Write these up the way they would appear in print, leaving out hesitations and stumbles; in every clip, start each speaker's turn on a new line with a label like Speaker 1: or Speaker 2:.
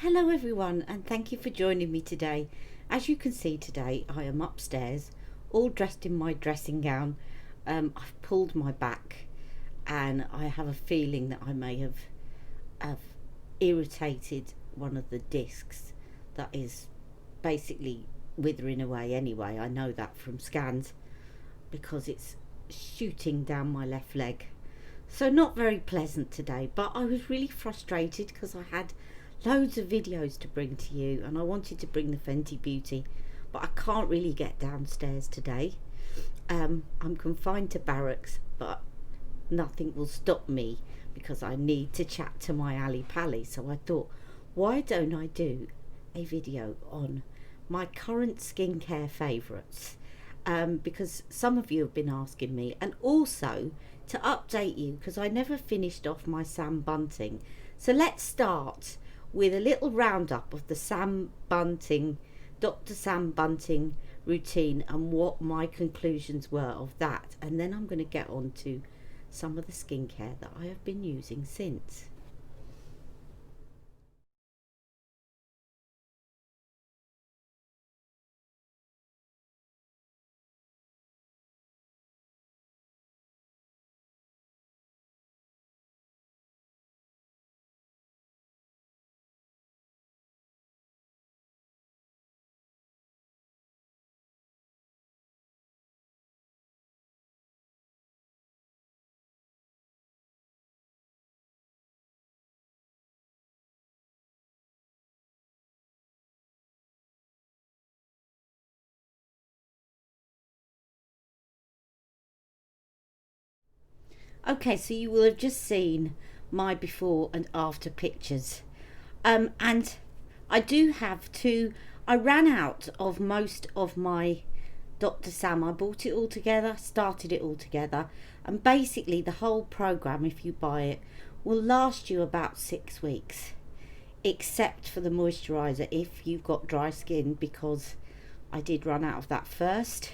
Speaker 1: Hello everyone, and thank you for joining me today. As you can see today, I am upstairs, all dressed in my dressing gown. I've pulled my back and I have a feeling that I may have irritated one of the discs that is basically withering away anyway. I know that from scans because it's shooting down my left leg. So not very pleasant today, but I was really frustrated because I had loads of videos to bring to you and I wanted to bring the Fenty Beauty, but I can't really get downstairs today. I'm confined to barracks, but nothing will stop me because I need to chat to my Ali Pallies. So I thought, why don't I do a video on my current skincare favourites? Because some of you have been asking me, and also to update you because I never finished off my Sam Bunting. So let's start with a little roundup of the Dr Sam Bunting routine and what my conclusions were of that, and then I'm going to get on to some of the skincare that I have been using since. Okay, so you will have just seen my before and after pictures. And I do have two. I ran out of most of my Dr. Sam. I bought it all together, started it all together, and basically the whole program, if you buy it, will last you about 6 weeks, except for the moisturiser if you've got dry skin, because I did run out of that first,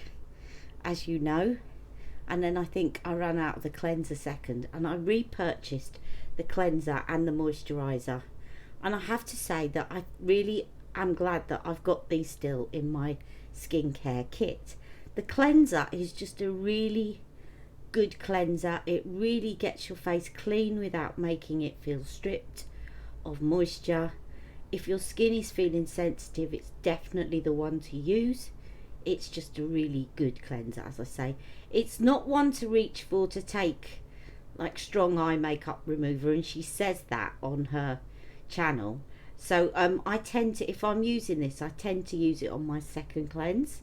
Speaker 1: as you know. And then I think I ran out of the cleanser second, and I repurchased the cleanser and the moisturiser. And I have to say that I really am glad that I've got these still in my skincare kit. The cleanser is just a really good cleanser. It really gets your face clean without making it feel stripped of moisture. If your skin is feeling sensitive, it's definitely the one to use. It's just a really good cleanser, as I say. It's not one to reach for to take like strong eye makeup remover, and she says that on her channel. So I tend to, if I'm using this, I tend to use it on my second cleanse,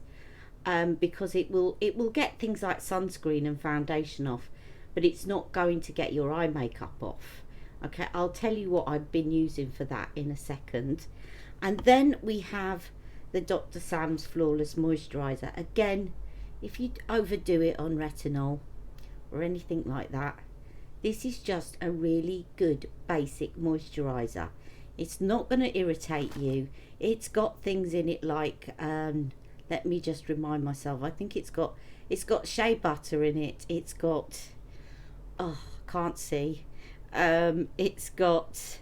Speaker 1: because it will get things like sunscreen and foundation off, but it's not going to get your eye makeup off. Okay, I'll tell you what I've been using for that in a second. And then we have the Dr. Sam's Flawless Moisturiser. Again, if you overdo it on retinol or anything like that, this is just a really good basic moisturiser. It's not going to irritate you. It's got things in it like, let me just remind myself, I think it's got shea butter in it. It's got, oh, can't see. It's got,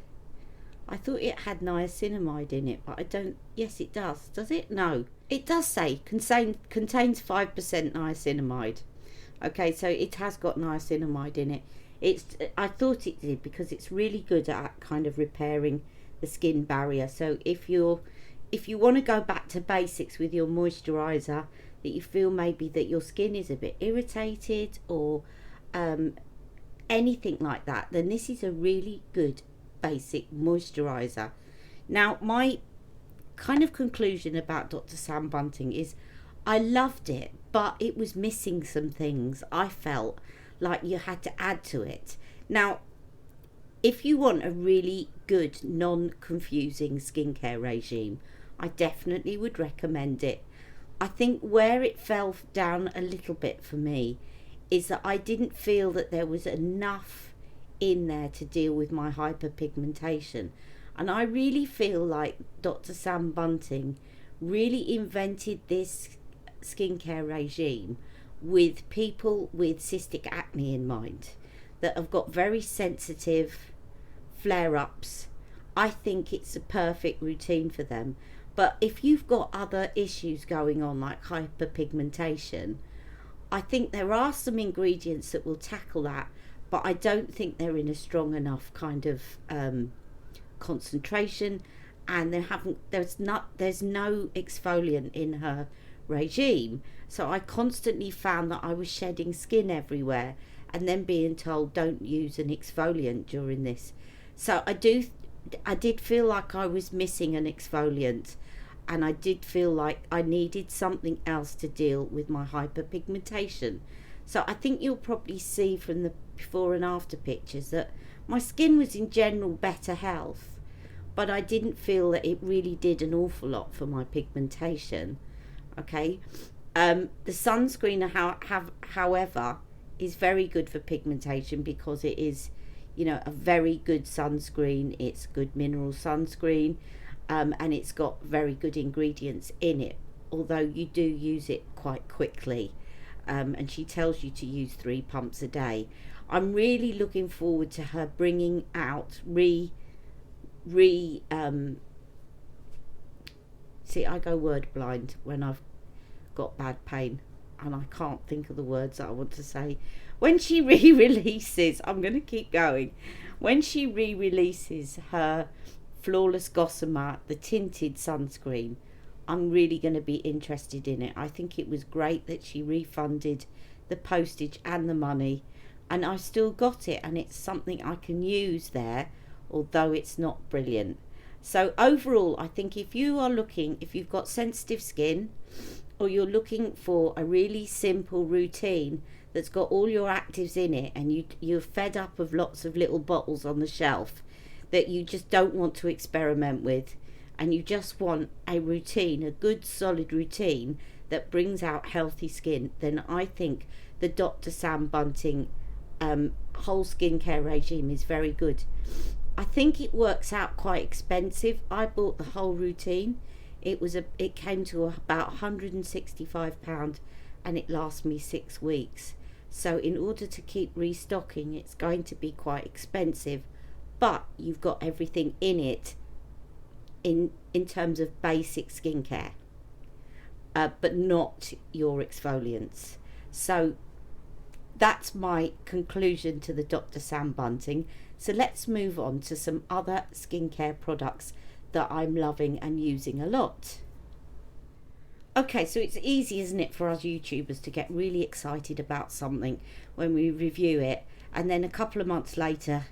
Speaker 1: I thought it had niacinamide in it, but I don't. Yes, it does. Does it? No. It does say contains 5% niacinamide. Okay, so it has got niacinamide in it. I thought it did because it's really good at kind of repairing the skin barrier. So if you want to go back to basics with your moisturiser, that you feel maybe that your skin is a bit irritated or anything like that, then this is a really good basic moisturiser. Now, my kind of conclusion about Dr. Sam Bunting is I loved it, but it was missing some things. I felt like you had to add to it. Now, if you want a really good non-confusing skincare regime, I definitely would recommend it. I think where it fell down a little bit for me is that I didn't feel that there was enough in there to deal with my hyperpigmentation. And I really feel like Dr. Sam Bunting really invented this skincare regime with people with cystic acne in mind, that have got very sensitive flare-ups I think it's a perfect routine for them. But if you've got other issues going on, like hyperpigmentation, I think there are some ingredients that will tackle that, but I don't think they're in a strong enough kind of concentration, and there's no exfoliant in her regime. So I constantly found that I was shedding skin everywhere, and then being told don't use an exfoliant during this. So I did feel like I was missing an exfoliant, and I did feel like I needed something else to deal with my hyperpigmentation. So I think you'll probably see from the before and after pictures that my skin was in general better health, but I didn't feel that it really did an awful lot for my pigmentation. Okay, the sunscreen, however, is very good for pigmentation because it is, a very good sunscreen. It's good mineral sunscreen, and it's got very good ingredients in it, although you do use it quite quickly. And she tells you to use 3 pumps a day. I'm really looking forward to her bringing out see, I go word blind when I've got bad pain and I can't think of the words that I want to say. When she re-releases, I'm going to keep going. When she re-releases her Flawless Gossamer, the tinted sunscreen, I'm really going to be interested in it. I think it was great that she refunded the postage and the money, and I still got it, and it's something I can use there, although it's not brilliant. So overall, I think if you've got sensitive skin, or you're looking for a really simple routine that's got all your actives in it, and you're fed up of lots of little bottles on the shelf that you just don't want to experiment with, and you just want a routine, a good solid routine that brings out healthy skin, then I think the Dr Sam Bunting whole skincare regime is very good. I think it works out quite expensive. I bought the whole routine. It came to about £165, and it lasts me 6 weeks. So in order to keep restocking, it's going to be quite expensive, but you've got everything in it in terms of basic skincare, but not your exfoliants. So that's my conclusion to the Dr Sam Bunting. So let's move on to some other skincare products that I'm loving and using a lot. Okay, so it's easy, isn't it, for us YouTubers to get really excited about something when we review it, and then a couple of months later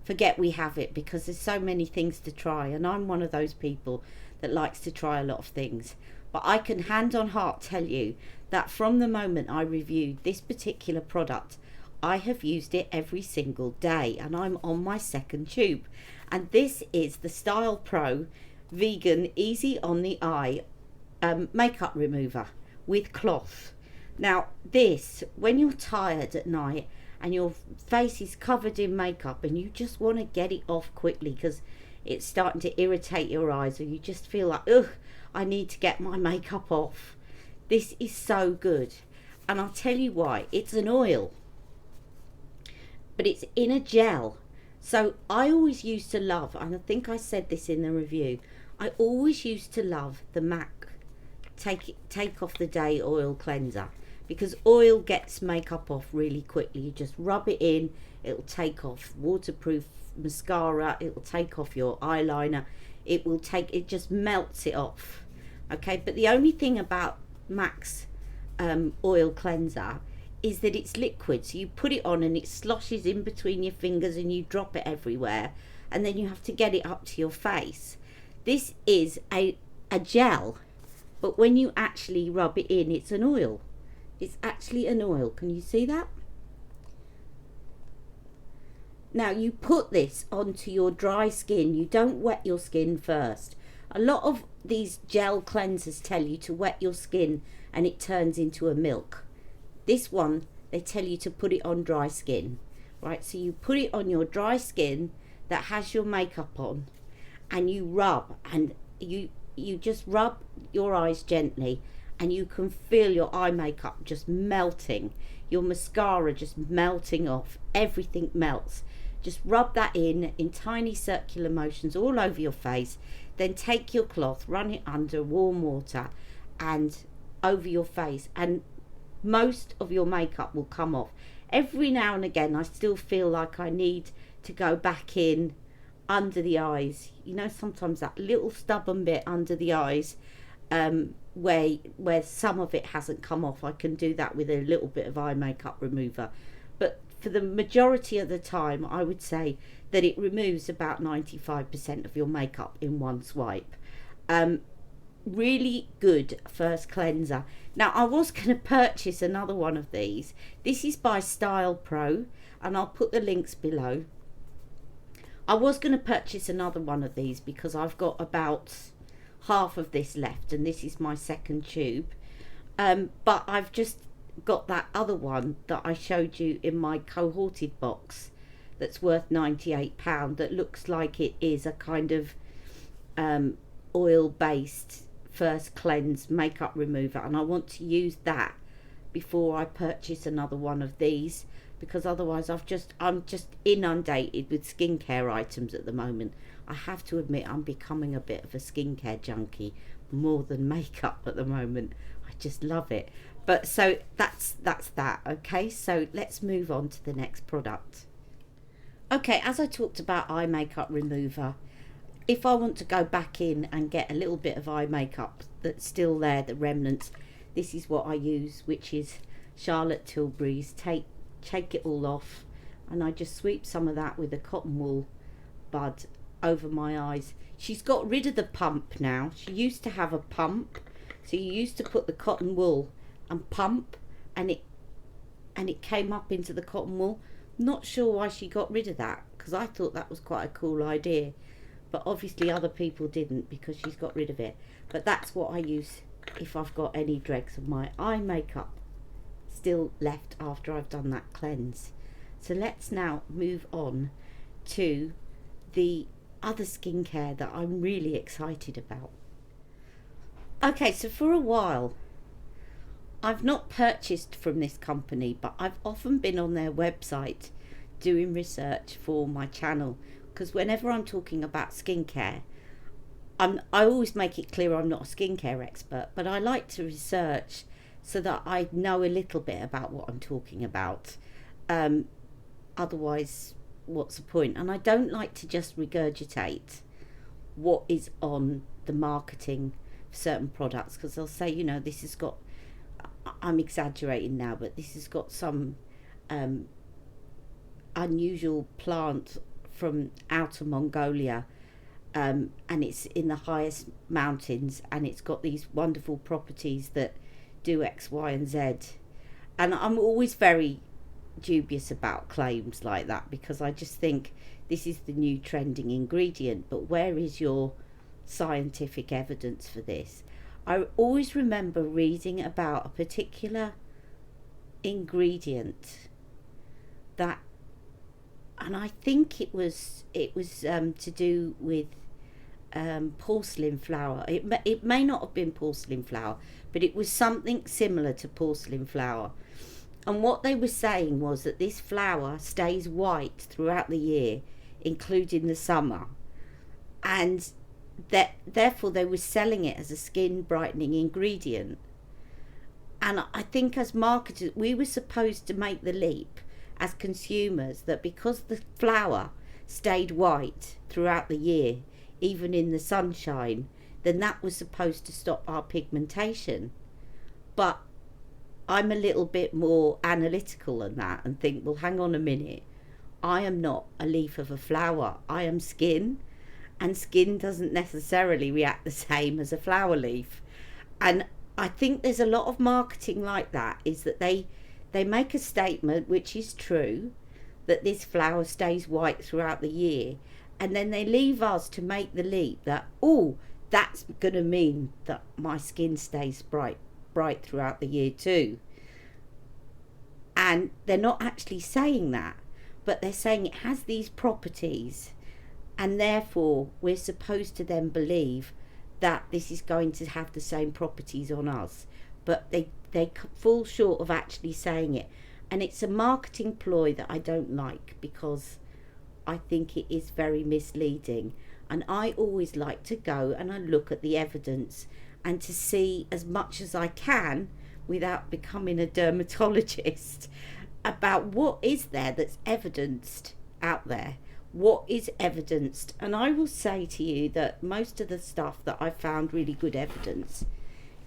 Speaker 1: forget we have it because there's so many things to try, and I'm one of those people that likes to try a lot of things. But I can hand on heart tell you that from the moment I reviewed this particular product, I have used it every single day, and I'm on my 2nd tube. And this is the Style Pro Vegan Easy on the Eye makeup remover with cloth. Now this, when you're tired at night and your face is covered in makeup and you just want to get it off quickly because it's starting to irritate your eyes, or you just feel like, ugh, I need to get my makeup off, this is so good. And I'll tell you why. It's an oil, but it's in a gel. So I always used to love, and I think I said this in the review, I always used to love the MAC take off the day oil cleanser, because oil gets makeup off really quickly. You just rub it in, it'll take off waterproof mascara, it'll take off your eyeliner, it just melts it off. Okay, but the only thing about MAC's oil cleanser is that it's liquid, so you put it on and it sloshes in between your fingers and you drop it everywhere, and then you have to get it up to your face. This is a gel, but when you actually rub it in, it's an oil. It's actually an oil. Can you see that? Now you put this onto your dry skin. You don't wet your skin first. A lot of these gel cleansers tell you to wet your skin and it turns into a milk. This one, they tell you to put it on dry skin, right? So you put it on your dry skin that has your makeup on, and you rub, and you just rub your eyes gently, and you can feel your eye makeup just melting, your mascara just melting off, everything melts. Just rub that in tiny circular motions all over your face. Then take your cloth, run it under warm water and over your face, and most of your makeup will come off. Every now and again I still feel like I need to go back in under the eyes. You know, sometimes that little stubborn bit under the eyes, where some of it hasn't come off. I can do that with a little bit of eye makeup remover, but for the majority of the time I would say that it removes about 95% of your makeup in one swipe. Really good first cleanser. Now I was going to purchase another one of these. This is by Style Pro and I'll put the links below. I was going to purchase another one of these because I've got about half of this left and this is my second tube, but I've just got that other one that I showed you in my cohorted box that's worth £98, that looks like it is a kind of oil based first cleanse makeup remover, and I want to use that before I purchase another one of these, because otherwise I'm just inundated with skincare items at the moment. I have to admit I'm becoming a bit of a skincare junkie more than makeup at the moment. I just love it. But so that's that. Okay, so let's move on to the next product. Okay, as I talked about eye makeup remover, if I want to go back in and get a little bit of eye makeup that's still there, the remnants, this is what I use, which is Charlotte Tilbury's Take It All Off, and I just sweep some of that with a cotton wool bud over my eyes. She's got rid of the pump now. She used to have a pump, so you used to put the cotton wool and pump, and it came up into the cotton wool. Not sure why she got rid of that, because I thought that was quite a cool idea, but obviously other people didn't, because she's got rid of it. But that's what I use if I've got any dregs of my eye makeup still left after I've done that cleanse. So let's now move on to the other skincare that I'm really excited about. Okay, so for a while I've not purchased from this company, but I've often been on their website doing research for my channel, because whenever I'm talking about skincare, I always make it clear I'm not a skincare expert, but I like to research so that I know a little bit about what I'm talking about. Otherwise, what's the point? And I don't like to just regurgitate what is on the marketing for certain products, because they'll say, you know, this has got, I'm exaggerating now, but this has got some unusual plant from outer Mongolia, and it's in the highest mountains, and it's got these wonderful properties that do X, Y and Z. And I'm always very dubious about claims like that, because I just think this is the new trending ingredient, but where is your scientific evidence for this? I always remember reading about a particular ingredient that, and I think it was to do with porcelain flour. It may not have been porcelain flour, but it was something similar to porcelain flour. And what they were saying was that this flour stays white throughout the year, including the summer, and that therefore they were selling it as a skin brightening ingredient. And I think as marketers, we were supposed to make the leap as consumers that because the flour stayed white throughout the year, even in the sunshine, then that was supposed to stop our pigmentation. But I'm a little bit more analytical than that and think, well, hang on a minute, I am not a leaf of a flower, I am skin, and skin doesn't necessarily react the same as a flower leaf. And I think there's a lot of marketing like that, is that they make a statement, which is true, that this flower stays white throughout the year, and then they leave us to make the leap that, oh, that's going to mean that my skin stays bright throughout the year too. And they're not actually saying that, but they're saying it has these properties, and therefore we're supposed to then believe that this is going to have the same properties on us. But they fall short of actually saying it, and it's a marketing ploy that I don't like, because I think it is very misleading. And I always like to go and I look at the evidence and to see as much as I can without becoming a dermatologist about what is there that's evidenced out there. What is evidenced? And I will say to you that most of the stuff that I found really good evidence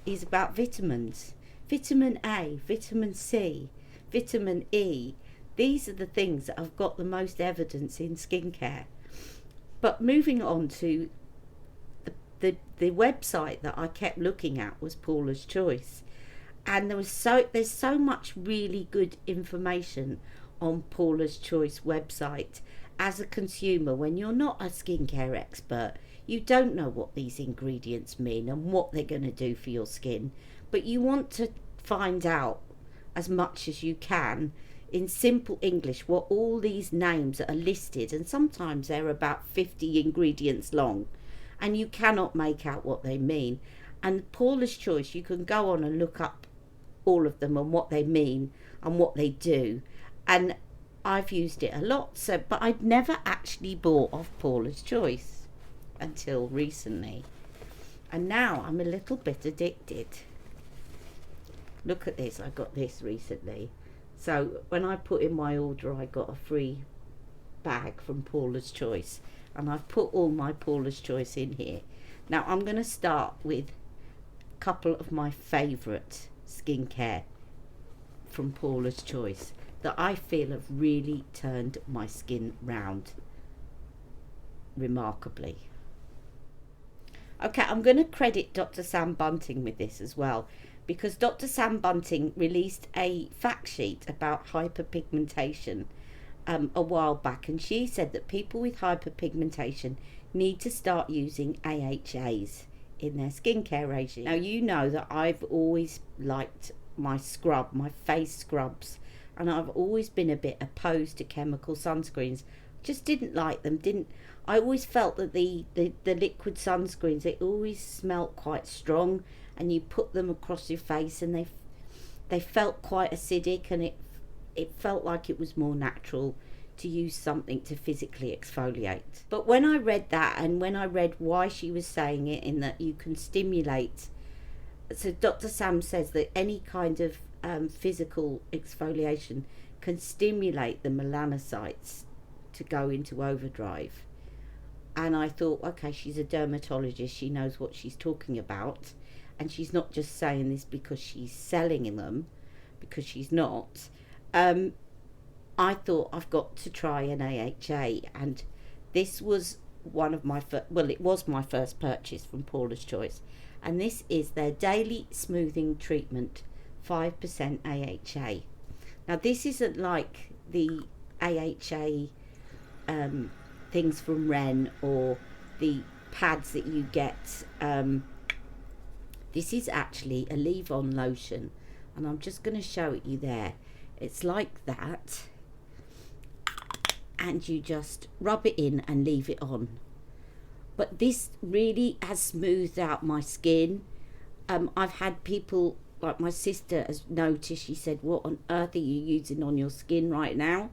Speaker 1: is about vitamins. Vitamin A, vitamin C, vitamin E. These are the things that have got the most evidence in skincare. But moving on to the website that I kept looking at was Paulas Choice. And there's so much really good information on Paulas Choice website. As a consumer, when you're not a skincare expert, you don't know what these ingredients mean and what they're going to do for your skin. But you want to find out as much as you can in simple English what all these names are listed, and sometimes they're about 50 ingredients long and you cannot make out what they mean. And Paulas Choice, you can go on and look up all of them and what they mean and what they do. And I've used it a lot, but I'd never actually bought off Paulas Choice until recently, and now I'm a little bit addicted. Look at this, I got this recently. So when I put in my order, I got a free bag from Paulas Choice, and I've put all my Paulas Choice in here. Now I'm going to start with a couple of my favourite skincare from Paulas Choice that I feel have really turned my skin round remarkably. Okay, I'm going to credit Dr Sam Bunting with this as well, because Dr Sam Bunting released a fact sheet about hyperpigmentation a while back, and she said that people with hyperpigmentation need to start using AHAs in their skincare regime. Now, you know that I've always liked my face scrubs, and I've always been a bit opposed to chemical sunscreens. Just didn't like them. I always felt that the liquid sunscreens, they always smelt quite strong, and you put them across your face and they felt quite acidic, and it felt like it was more natural to use something to physically exfoliate. But when I read that, and when I read why she was saying it, in that you can stimulate, so Dr Sam says that any kind of physical exfoliation can stimulate the melanocytes to go into overdrive. And I thought, okay, she's a dermatologist, she knows what she's talking about, and she's not just saying this because she's selling them, because she's not. I thought, I've got to try an AHA, and this was one of my it was my first purchase from Paulas Choice, and this is their daily smoothing treatment 5% AHA. Now, this isn't like the AHA things from Ren or the pads that you get. This is actually a leave-on lotion, and I'm just going to show it you there. It's like that, and you just rub it in and leave it on. But this really has smoothed out my skin. I've had people, like my sister has noticed, she said, what on earth are you using on your skin right now?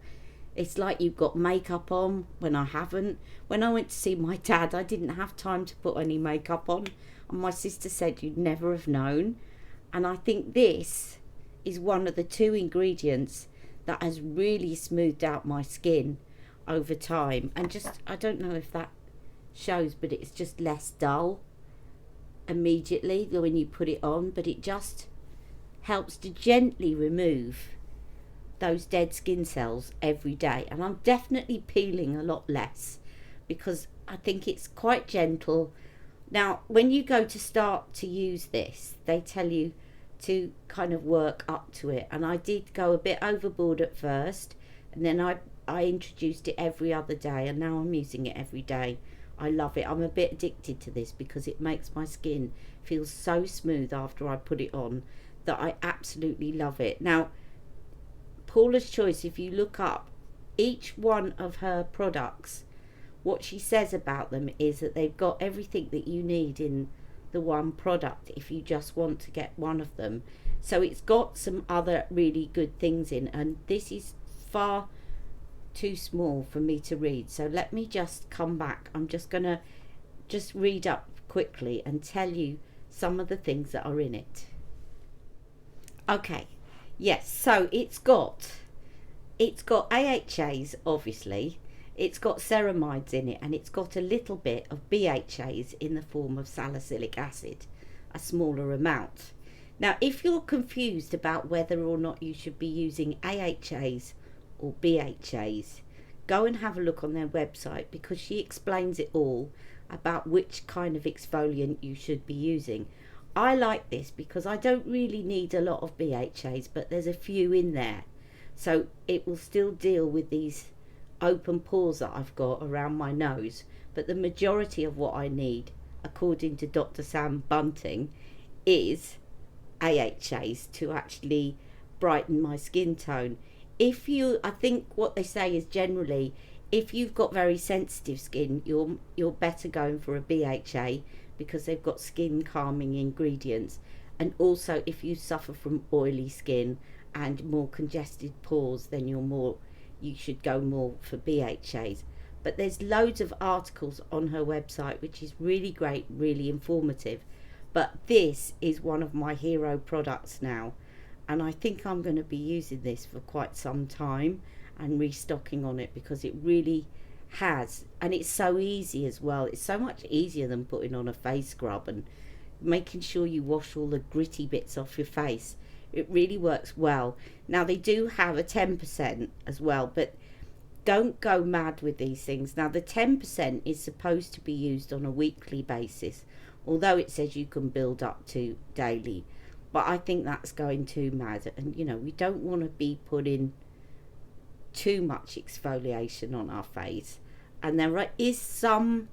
Speaker 1: It's like you've got makeup on, when I haven't. When I went to see my dad, I didn't have time to put any makeup on, and my sister said you'd never have known. And I think this is one of the 2 ingredients that has really smoothed out my skin over time, and just, I don't know if that shows, but it's just less dull immediately when you put it on, but it just helps to gently remove those dead skin cells every day. And I'm definitely peeling a lot less because I think it's quite gentle. Now, when you go to start to use this, they tell you to kind of work up to it, and I did go a bit overboard at first, and then I introduced it every other day, and now I'm using it every day. I love it. I'm a bit addicted to this because it makes my skin feel so smooth after I put it on that I absolutely love it. Now, Paulas Choice, if you look up each one of her products, what she says about them is that they've got everything that you need in the one product if you just want to get one of them. So it's got some other really good things in, and this is far too small for me to read, so let me just come back. I'm just gonna read up quickly and tell you some of the things that are in it. Okay, yes, so it's got AHAs, obviously, it's got ceramides in it, and it's got a little bit of BHAs in the form of salicylic acid, a smaller amount. Now, if you're confused about whether or not you should be using AHAs or BHAs, go and have a look on their website, because she explains it all about which kind of exfoliant you should be using. I like this because I don't really need a lot of BHAs, but there's a few in there, so it will still deal with these open pores that I've got around my nose. But the majority of what I need, according to Dr Sam Bunting, is AHAs to actually brighten my skin tone. I think what they say is, generally, if you've got very sensitive skin, you're better going for a BHA, because they've got skin calming ingredients. And also, if you suffer from oily skin and more congested pores, then you should go more for BHAs. But there's loads of articles on her website, which is really great, really informative. But this is one of my hero products now, and I think I'm going to be using this for quite some time and restocking on it, because it really has, and it's so easy as well. It's so much easier than putting on a face scrub and making sure you wash all the gritty bits off your face. It really works well. Now, they do have a 10% as well, but don't go mad with these things. Now, the 10% is supposed to be used on a weekly basis, although it says you can build up to daily. But I think that's going too mad, and we don't want to be putting too much exfoliation on our face. And there is some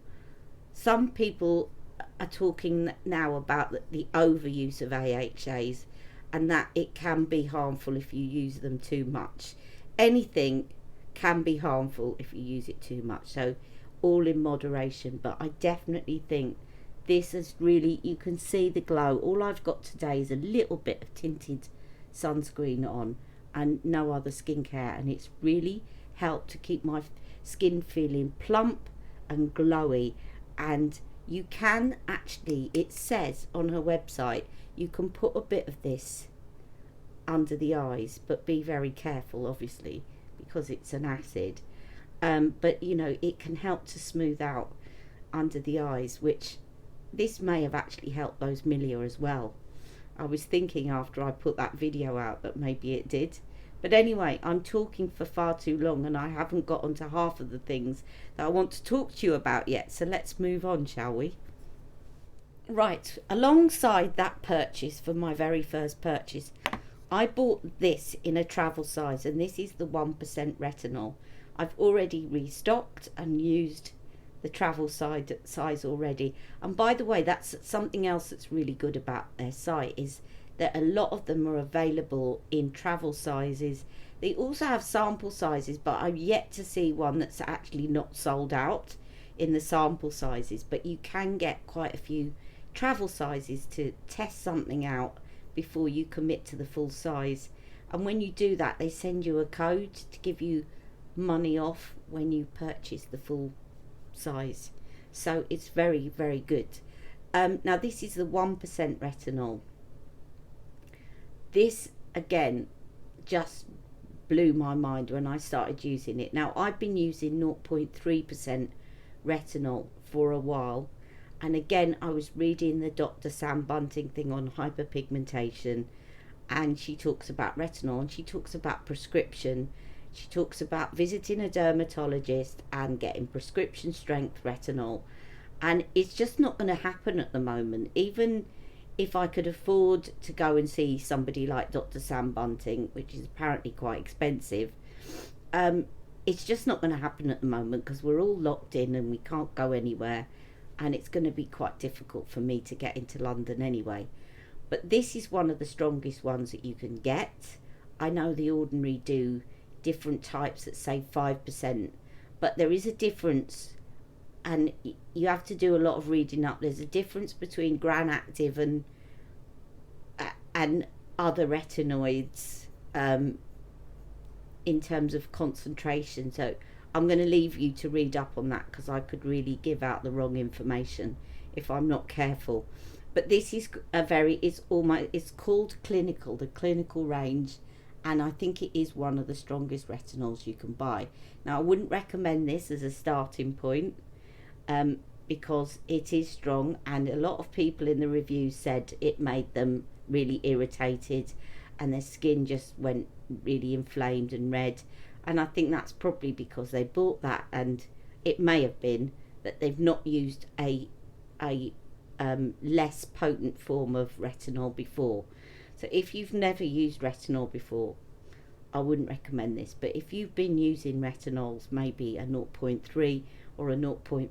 Speaker 1: people are talking now about the overuse of AHAs, and that it can be harmful if you use them too much. Anything can be harmful if you use it too much, so all in moderation. But I definitely think this is really, you can see the glow. All I've got today is a little bit of tinted sunscreen on and no other skincare, and it's really helped to keep my skin feeling plump and glowy. And you can actually, it says on her website, you can put a bit of this under the eyes, but be very careful, obviously, because it's an acid. But it can help to smooth out under the eyes, which this may have actually helped those milia as well. I was thinking after I put that video out that maybe it did. But anyway, I'm talking for far too long, and I haven't got onto half of the things that I want to talk to you about yet. So let's move on, shall we? Right, alongside that purchase, for my very first purchase, I bought this in a travel size, and this is the 1% retinol. I've already restocked and used the travel size already. And by the way, that's something else that's really good about their site, is that a lot of them are available in travel sizes. They also have sample sizes, but I've yet to see one that's actually not sold out in the sample sizes. But you can get quite a few travel sizes to test something out before you commit to the full size. And when you do that, they send you a code to give you money off when you purchase the full size. So it's very, very good. Now, this is the 1% retinol. This again just blew my mind when I started using it. Now, I've been using 0.3% retinol for a while, and again, I was reading the Dr Sam Bunting thing on hyperpigmentation, and she talks about retinol, and she talks about prescription. She talks about visiting a dermatologist and getting prescription strength retinol, and it's just not going to happen at the moment. Even if I could afford to go and see somebody like Dr Sam Bunting, which is apparently quite expensive, it's just not going to happen at the moment, because we're all locked in and we can't go anywhere, and it's going to be quite difficult for me to get into London anyway. But this is one of the strongest ones that you can get. I know The Ordinary do different types that say 5%, but there is a difference, and you have to do a lot of reading up. There's a difference between Gran Active and other retinoids, in terms of concentration. So I'm going to leave you to read up on that, because I could really give out the wrong information if I'm not careful. But this is it's called clinical, the clinical range, and I think it is one of the strongest retinols you can buy. Now, I wouldn't recommend this as a starting point, because it is strong, and a lot of people in the reviews said it made them really irritated and their skin just went really inflamed and red. And I think that's probably because they bought that, and it may have been that they've not used a less potent form of retinol before. So if you've never used retinol before, I wouldn't recommend this. But if you've been using retinols, maybe a 0.3 or a 0.5%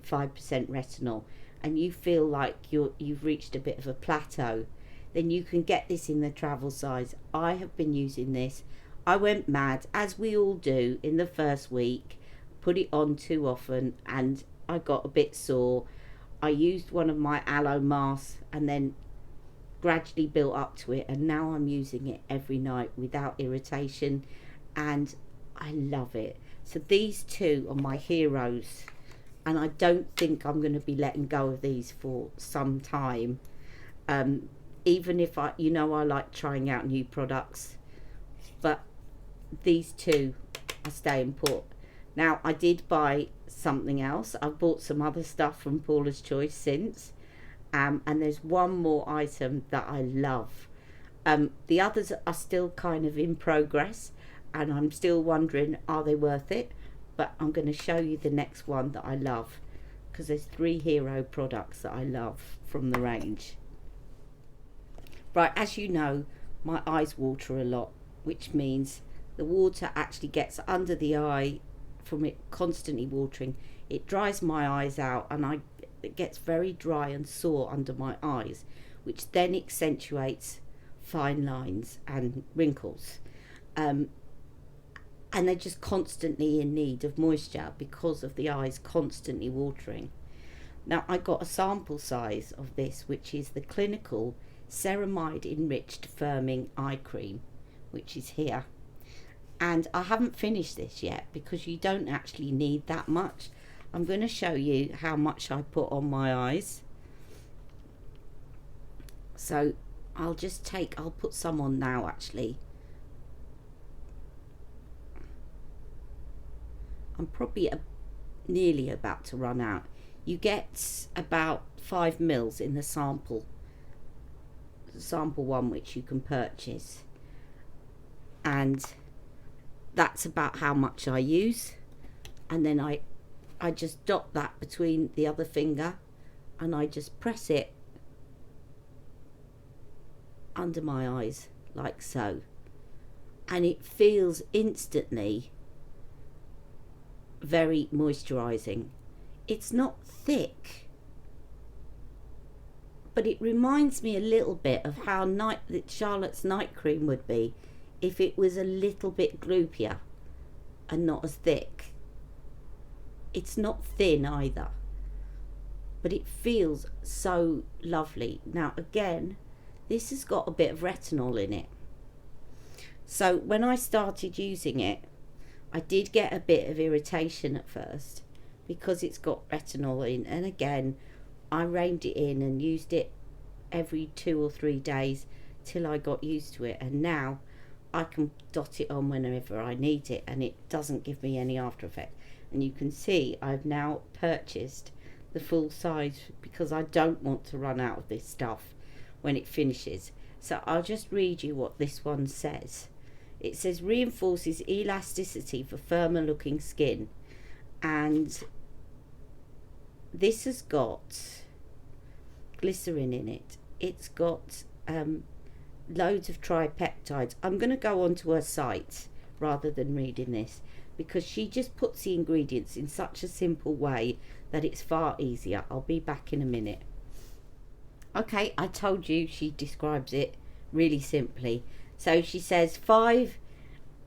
Speaker 1: retinol, and you feel like you've reached a bit of a plateau, then you can get this in the travel size. I have been using this. I went mad, as we all do, in the first week, put it on too often, and I got a bit sore. I used one of my aloe masks and then gradually built up to it, and now I'm using it every night without irritation, and I love it. So these two are my heroes, and I don't think I'm going to be letting go of these for some time. Even if I like trying out new products, but these two are staying put. Now, I did buy something else. I've bought some other stuff from Paulas Choice since, and there's one more item that I love. The others are still kind of in progress, and I'm still wondering, are they worth it? But I'm going to show you the next one that I love, because there's 3 hero products that I love from the range. Right, as you know, my eyes water a lot, which means the water actually gets under the eye from it constantly watering. It dries my eyes out, and it gets very dry and sore under my eyes, which then accentuates fine lines and wrinkles. And they're just constantly in need of moisture because of the eyes constantly watering. Now, I got a sample size of this, which is the clinical ceramide enriched firming eye cream, which is here. And I haven't finished this yet because you don't actually need that much. I'm going to show you how much I put on my eyes. So I'll put some on now actually. I'm probably nearly about to run out. You get about 5 mils in the sample one, which you can purchase, and that's about how much I use. And then I just dot that between the other finger, and I just press it under my eyes like so, and it feels instantly very moisturizing. It's not thick, but it reminds me a little bit of how Charlotte's night cream would be if it was a little bit gloopier and not as thick. It's not thin either, but it feels so lovely. Now again, this has got a bit of retinol in it. So when I started using it, I did get a bit of irritation at first because it's got retinol in, and again I reined it in and used it every 2 or 3 days till I got used to it, and now I can dot it on whenever I need it, and it doesn't give me any after effect. And you can see I've now purchased the full size because I don't want to run out of this stuff when it finishes. So I'll just read you what this one says. It says reinforces elasticity for firmer looking skin, and this has got glycerin in it. It's got loads of tripeptides. I'm going to go onto her site rather than reading this, because she just puts the ingredients in such a simple way that it's far easier. I'll be back in a minute. Okay, I told you she describes it really simply. So she says 5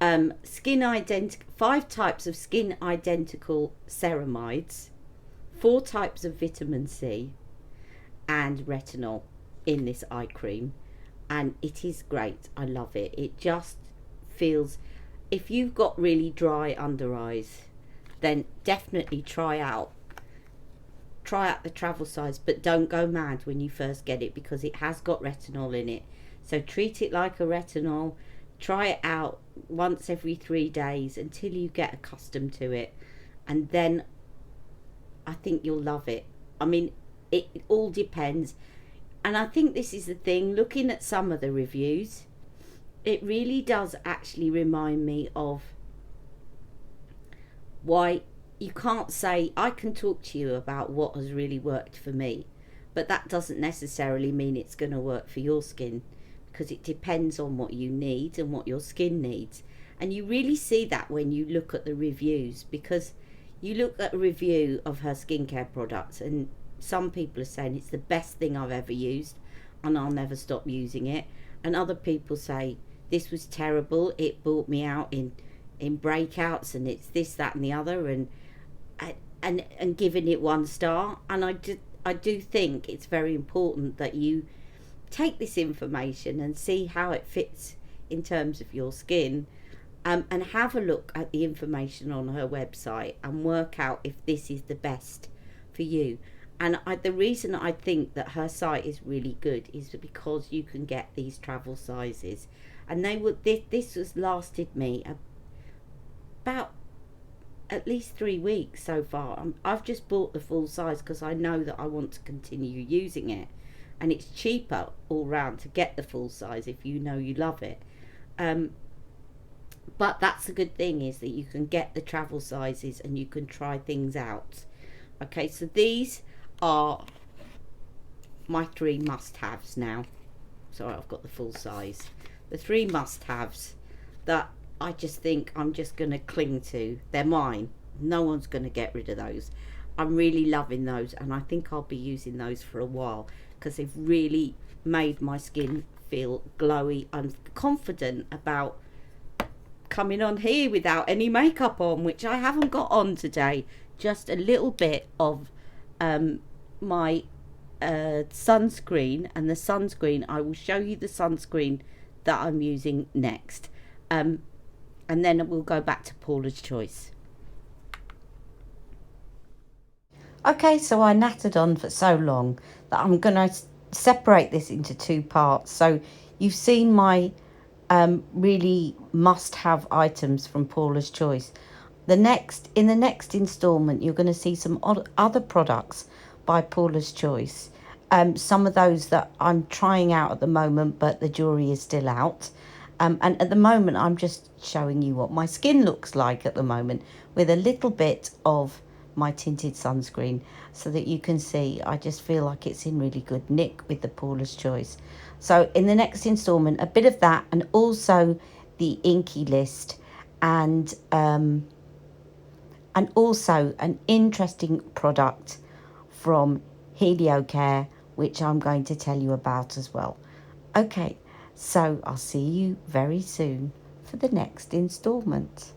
Speaker 1: types of skin identical ceramides, 4 types of vitamin C, and retinol in this eye cream, and it is great. I love it. It just feels if you've got really dry under eyes, then definitely try out the travel size, but don't go mad when you first get it, because it has got retinol in it. So treat it like a retinol. Try it out once every 3 days until you get accustomed to it, and then I think you'll love it. I mean, it all depends. And I think this is the thing, looking at some of the reviews, it really does actually remind me of why you can't say, I can talk to you about what has really worked for me, but that doesn't necessarily mean it's going to work for your skin, because it depends on what you need and what your skin needs. And you really see that when you look at the reviews, because you look at a review of her skincare products and some people are saying it's the best thing I've ever used and I'll never stop using it, and other people say this was terrible, it brought me out in breakouts, and it's this, that and the other, and giving it 1 star. And I do think it's very important that you take this information and see how it fits in terms of your skin, and have a look at the information on her website and work out if this is the best for you. And the reason I think that her site is really good is because you can get these travel sizes, and this has lasted me about at least 3 weeks so far. I've just bought the full size because I know that I want to continue using it, and it's cheaper all round to get the full size if you know you love it. But that's the good thing, is that you can get the travel sizes and you can try things out. Okay, so these are my 3 must-haves now. Sorry, I've got the full size. The 3 must-haves that I just think I'm just going to cling to. They're mine. No one's going to get rid of those. I'm really loving those, and I think I'll be using those for a while because they've really made my skin feel glowy. I'm confident about coming on here without any makeup on, which I haven't got on today. Just a little bit of my sunscreen, and the sunscreen, I will show you the sunscreen that I'm using next, and then we'll go back to Paula's Choice. Okay, so I nattered on for so long that I'm going to separate this into 2 parts. So you've seen my really must-have items from Paula's Choice. In the next installment, you're going to see some other products by Paula's Choice. Some of those that I'm trying out at the moment, but the jury is still out. And at the moment, I'm just showing you what my skin looks like at the moment, with a little bit of my tinted sunscreen, so that you can see I just feel like it's in really good nick with the Paula's Choice. So in the next installment, a bit of that, and also the Inky list, and also an interesting product from HelioCare, which I'm going to tell you about as well. Okay, so I'll see you very soon for the next installment.